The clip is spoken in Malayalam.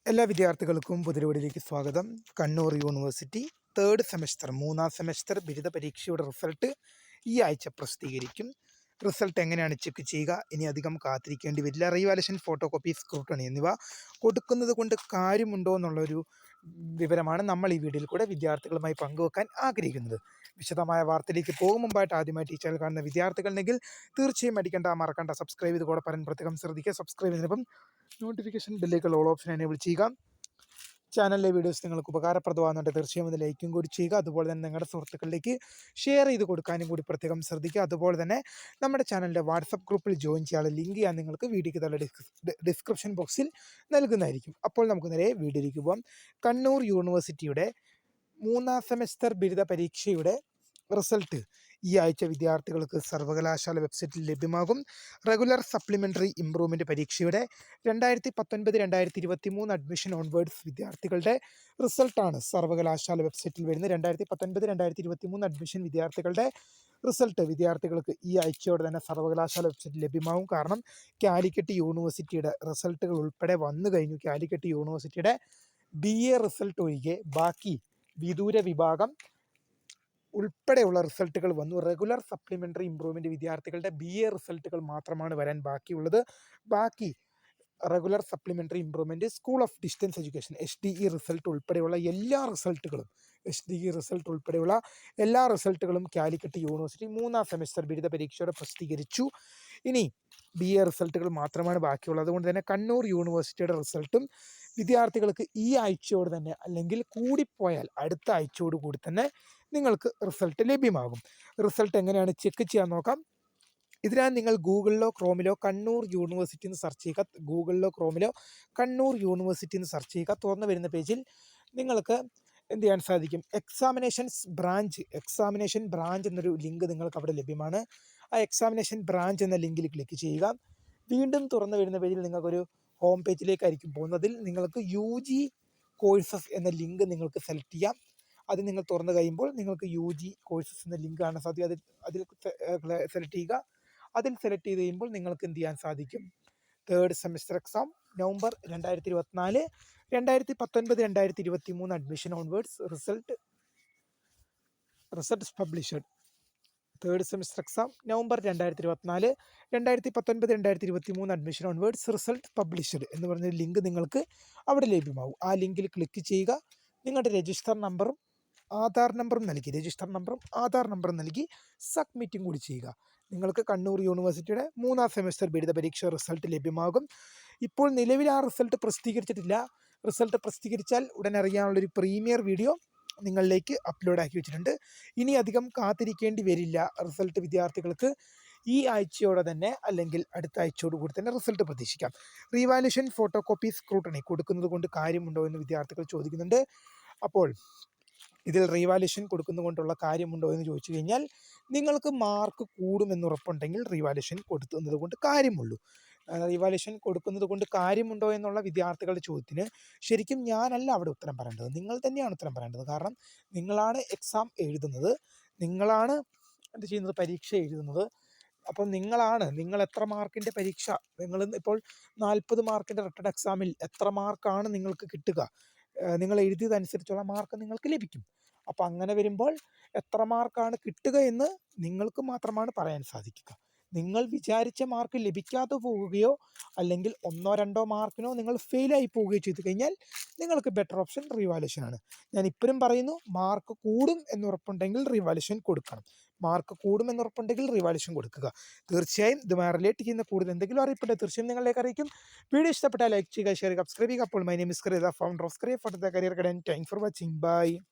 എല്ലാ വിദ്യാർത്ഥികൾക്കും പുതിരവീടിലേക്ക് സ്വാഗതം. കണ്ണൂർ യൂണിവേഴ്സിറ്റി തേർഡ് സെമസ്റ്റർ മൂന്നാം സെമസ്റ്റർ ബിരുദ പരീക്ഷയുടെ റിസൾട്ട് ഈ ആഴ്ച പ്രസിദ്ധീകരിക്കും. റിസൾട്ട് എങ്ങനെയാണ് ചെക്ക് ചെയ്യുക? ഇനി അധികം കാത്തിരിക്കേണ്ടി വരില്ല. റീവാലുവേഷൻ, ഫോട്ടോ കോപ്പി, സ്ക്രൂട്ടണി എന്നിവ കൊടുക്കുന്നത് കൊണ്ട് കാര്യമുണ്ടോ എന്നുള്ളൊരു വിവരമാണ് നമ്മൾ ഈ വീഡിയോയിൽ കൂടെ വിദ്യാർത്ഥികളുമായി പങ്കുവെക്കാൻ ആഗ്രഹിക്കുന്നത്. വിശദമായ വാർത്തയിലേക്ക് പോകും മുമ്പായിട്ട് ആദ്യമായിട്ട് ഈ ചാനൽ കാണുന്ന വിദ്യാർത്ഥികളുണ്ടെങ്കിൽ തീർച്ചയായും മറക്കണ്ട സബ്സ്ക്രൈബ് ചെയ്ത് കൂടെ പറയാൻ പ്രത്യേകം ശ്രദ്ധിക്കുക. സബ്സ്ക്രൈബ് ചെയ്തതിനൊപ്പം നോട്ടിഫിക്കേഷൻ ബെല്ലേക്ക് ഓൾ ഓപ്ഷൻ എനേബിൾ ചെയ്യുക. ചാനലിലെ വീഡിയോസ് നിങ്ങൾക്ക് ഉപകാരപ്രദമാകുന്നുണ്ട് തീർച്ചയായും അത് ലൈക്കും കൂടി ചെയ്യുക. അതുപോലെ തന്നെ നിങ്ങളുടെ സുഹൃത്തുക്കളിലേക്ക് ഷെയർ ചെയ്ത് കൊടുക്കാനും കൂടി പ്രത്യേകം ശ്രദ്ധിക്കുക. അതുപോലെ തന്നെ നമ്മുടെ ചാനലിൻ്റെ വാട്സപ്പ് ഗ്രൂപ്പിൽ ജോയിൻ ചെയ്യാനുള്ള ലിങ്ക് ഞാൻ നിങ്ങൾക്ക് വീഡിയോയ്ക്ക് തള്ള ഡിസ്ക്രിപ്ഷൻ ബോക്സിൽ നൽകുന്നതായിരിക്കും. അപ്പോൾ നമുക്ക് നേരെ വീഡിയോയിലേക്ക് പോകാം. കണ്ണൂർ യൂണിവേഴ്സിറ്റിയുടെ മൂന്നാം സെമസ്റ്റർ ബിരുദ പരീക്ഷയുടെ റിസൾട്ട് ഈ ആഴ്ച വിദ്യാർത്ഥികൾക്ക് സർവകലാശാല വെബ്സൈറ്റിൽ ലഭ്യമാകും. റെഗുലർ സപ്ലിമെൻ്ററി ഇംപ്രൂവ്മെൻ്റ് പരീക്ഷയുടെ 2019-2023 അഡ്മിഷൻ ഓൺവേർഡ്സ് വിദ്യാർത്ഥികളുടെ റിസൾട്ടാണ് സർവകലാശാല വെബ്സൈറ്റിൽ വരുന്നത്. 2019-2023 അഡ്മിഷൻ വിദ്യാർത്ഥികളുടെ റിസൾട്ട് വിദ്യാർത്ഥികൾക്ക് ഈ ആഴ്ചയോടെ തന്നെ സർവകലാശാല വെബ്സൈറ്റിൽ ലഭ്യമാകും. കാരണം കാലിക്കറ്റ് യൂണിവേഴ്സിറ്റിയുടെ റിസൾട്ടുകൾ ഉൾപ്പെടെ വന്നു കഴിഞ്ഞു. കാലിക്കറ്റ് യൂണിവേഴ്സിറ്റിയുടെ BA റിസൾട്ട് ഒഴികെ ബാക്കി വിദൂര വിഭാഗം ഉൾപ്പെടെയുള്ള റിസൾട്ടുകൾ വന്നു. റെഗുലർ സപ്ലിമെൻ്ററി ഇംപ്രൂവ്മെൻ്റ് വിദ്യാർത്ഥികളുടെ BA റിസൾട്ടുകൾ മാത്രമാണ് വരാൻ ബാക്കിയുള്ളത്. ബാക്കി regular supplementary improvement, school of distance education SDE result ഉൾപ്പെടെയുള്ള എല്ലാ റിസൾട്ടുകളും കാലിക്കറ്റ് യൂണിവേഴ്സിറ്റി മൂന്നാം സെമസ്റ്റർ ബിരുദ പരീക്ഷയോടെ പ്രസിദ്ധീകരിച്ചു. ഇനി BA റിസൾട്ടുകൾ മാത്രമാണ് ബാക്കിയുള്ളത്. അതുകൊണ്ട് തന്നെ കണ്ണൂർ യൂണിവേഴ്സിറ്റിയുടെ റിസൾട്ടും വിദ്യാർത്ഥികൾക്ക് ഈ ആഴ്ചയോട് തന്നെ, അല്ലെങ്കിൽ കൂടിപ്പോയാൽ അടുത്ത ആഴ്ചയോട് കൂടി തന്നെ നിങ്ങൾക്ക് റിസൾട്ട് ലഭ്യമാകും. റിസൾട്ട് എങ്ങനെയാണ് ചെക്ക് ചെയ്യാൻ നോക്കാം. ഇതിനായി നിങ്ങൾ ഗൂഗിളിലോ ക്രോമിലോ കണ്ണൂർ യൂണിവേഴ്സിറ്റി എന്ന് സെർച്ച് ചെയ്യുക. തുറന്നു വരുന്ന പേജിൽ നിങ്ങൾക്ക് എന്ത് ചെയ്യാൻ സാധിക്കും? എക്സാമിനേഷൻ ബ്രാഞ്ച് എന്നൊരു ലിങ്ക് നിങ്ങൾക്ക് അവിടെ ലഭ്യമാണ്. ആ എക്സാമിനേഷൻ ബ്രാഞ്ച് എന്ന ലിങ്കിൽ ക്ലിക്ക് ചെയ്യുക. വീണ്ടും തുറന്നു വരുന്ന പേജിൽ നിങ്ങൾക്കൊരു ഹോം പേജിലേക്കായിരിക്കും പോകുന്നതിൽ നിങ്ങൾക്ക് UG കോഴ്സസ് എന്ന ലിങ്ക് നിങ്ങൾക്ക് സെലക്ട് ചെയ്യാം. അത് നിങ്ങൾ തുറന്നു കഴിയുമ്പോൾ നിങ്ങൾക്ക് UG കോഴ്സസ് എന്ന ലിങ്ക് കാണാൻ സാധിക്കും. അതിൽ സെലക്ട് ചെയ്യുക. അതിൽ സെലക്ട് ചെയ്ത് കഴിയുമ്പോൾ നിങ്ങൾക്ക് എന്ത് ചെയ്യാൻ സാധിക്കും? Third semester exam November 2024, 2019-2023 admission onwards result published. Third semester exam November 2024, 2019-2023 admission onwards result published എന്ന് പറഞ്ഞൊരു ലിങ്ക് നിങ്ങൾക്ക് അവിടെ ലഭ്യമാവും. ആ ലിങ്കിൽ ക്ലിക്ക് ചെയ്യുക. നിങ്ങളുടെ രജിസ്റ്റർ നമ്പറും ആധാർ നമ്പറും നൽകി സബ്മിറ്റും കൂടി ചെയ്യുക. നിങ്ങൾക്ക് കണ്ണൂർ യൂണിവേഴ്സിറ്റിയുടെ മൂന്നാം സെമസ്റ്റർ ബിരുദ പരീക്ഷ റിസൾട്ട് ലഭ്യമാകും. ഇപ്പോൾ നിലവിൽ ആ റിസൾട്ട് പ്രസിദ്ധീകരിച്ചിട്ടില്ല. റിസൾട്ട് പ്രസിദ്ധീകരിച്ചാൽ ഉടൻ അറിയാനുള്ളൊരു പ്രീമിയർ വീഡിയോ നിങ്ങളിലേക്ക് അപ്ലോഡ് ആക്കി വെച്ചിട്ടുണ്ട്. ഇനി അധികം കാത്തിരിക്കേണ്ടി വരില്ല. റിസൾട്ട് വിദ്യാർത്ഥികൾക്ക് ഈ ആഴ്ചയോടെ തന്നെ, അല്ലെങ്കിൽ അടുത്ത ആഴ്ചയോട് കൂടി തന്നെ റിസൾട്ട് പ്രതീക്ഷിക്കാം. റീവാലുവേഷൻ, ഫോട്ടോ കോപ്പി, സ്ക്രൂട്ടണി കൊടുക്കുന്നത് കൊണ്ട് കാര്യമുണ്ടോ എന്ന് വിദ്യാർത്ഥികൾ ചോദിക്കുന്നുണ്ട്. അപ്പോൾ ഇതിൽ റീവാലുവേഷൻ കൊടുക്കുന്നതുകൊണ്ടുള്ള കാര്യമുണ്ടോ എന്ന് ചോദിച്ചു കഴിഞ്ഞാൽ, നിങ്ങൾക്ക് മാർക്ക് കൂടുമെന്നുറപ്പുണ്ടെങ്കിൽ റീവാലുവേഷൻ കൊടുക്കുന്നത് കൊണ്ട് കാര്യമുള്ളൂ. റീവാലുവേഷൻ കൊടുക്കുന്നത് കൊണ്ട് കാര്യമുണ്ടോ എന്നുള്ള വിദ്യാർത്ഥികളുടെ ചോദ്യത്തിന് ശരിക്കും ഞാനല്ല അവിടെ ഉത്തരം പറയേണ്ടത്, നിങ്ങൾ തന്നെയാണ് ഉത്തരം പറയേണ്ടത്. കാരണം നിങ്ങളാണ് എക്സാം എഴുതുന്നത്, നിങ്ങളാണ് എന്ത് ചെയ്യുന്നത്, പരീക്ഷ എഴുതുന്നത്. അപ്പം നിങ്ങൾ എത്ര മാർക്കിൻ്റെ പരീക്ഷ, നിങ്ങൾ ഇപ്പോൾ 40 മാർക്കിൻ്റെ റിട്ടൺ എക്സാമിൽ എത്ര മാർക്കാണ് നിങ്ങൾക്ക് കിട്ടുക? നിങ്ങൾ എഴുതിയതനുസരിച്ചുള്ള മാർക്ക് നിങ്ങൾക്ക് ലഭിക്കും. അപ്പോൾ അങ്ങനെ വരുമ്പോൾ എത്ര മാർക്കാണ് കിട്ടുക എന്ന് നിങ്ങൾക്ക് മാത്രമാണ് പറയാൻ സാധിക്കുക. നിങ്ങൾ വിചാരിച്ച മാർക്ക് ലഭിക്കാതെ പോവുകയോ അല്ലെങ്കിൽ 1-2 മാർക്കിനോ നിങ്ങൾ ഫെയിലായി പോവുകയോ ചെയ്തു കഴിഞ്ഞാൽ നിങ്ങൾക്ക് ബെറ്റർ ഓപ്ഷൻ റീവാലുവേഷൻ ആണ്. ഞാൻ ഇപ്പോഴും പറയുന്നു, മാർക്ക് കൂടും എന്നുറപ്പുണ്ടെങ്കിൽ റീവാലുവേഷൻ കൊടുക്കുക. തീർച്ചയായും ഇതുമായി റിലേറ്റ് ചെയ്യുന്ന കൂടുതൽ എന്തെങ്കിലും അറിയപ്പെട്ട തീർച്ചയായും നിങ്ങളിലേക്ക് അറിയിക്കും. വീഡിയോ ഇഷ്ടപ്പെട്ടാൽ ലൈക്ക് ചെയ്യുക, ഷെയർ ചെയ്യുക, സബ്സ്ക്രൈബ് ചെയ്യുക. അപ്പോൾ my name is Khareeda, founder of Khareeda for the career guidance. Thanks for watching. By.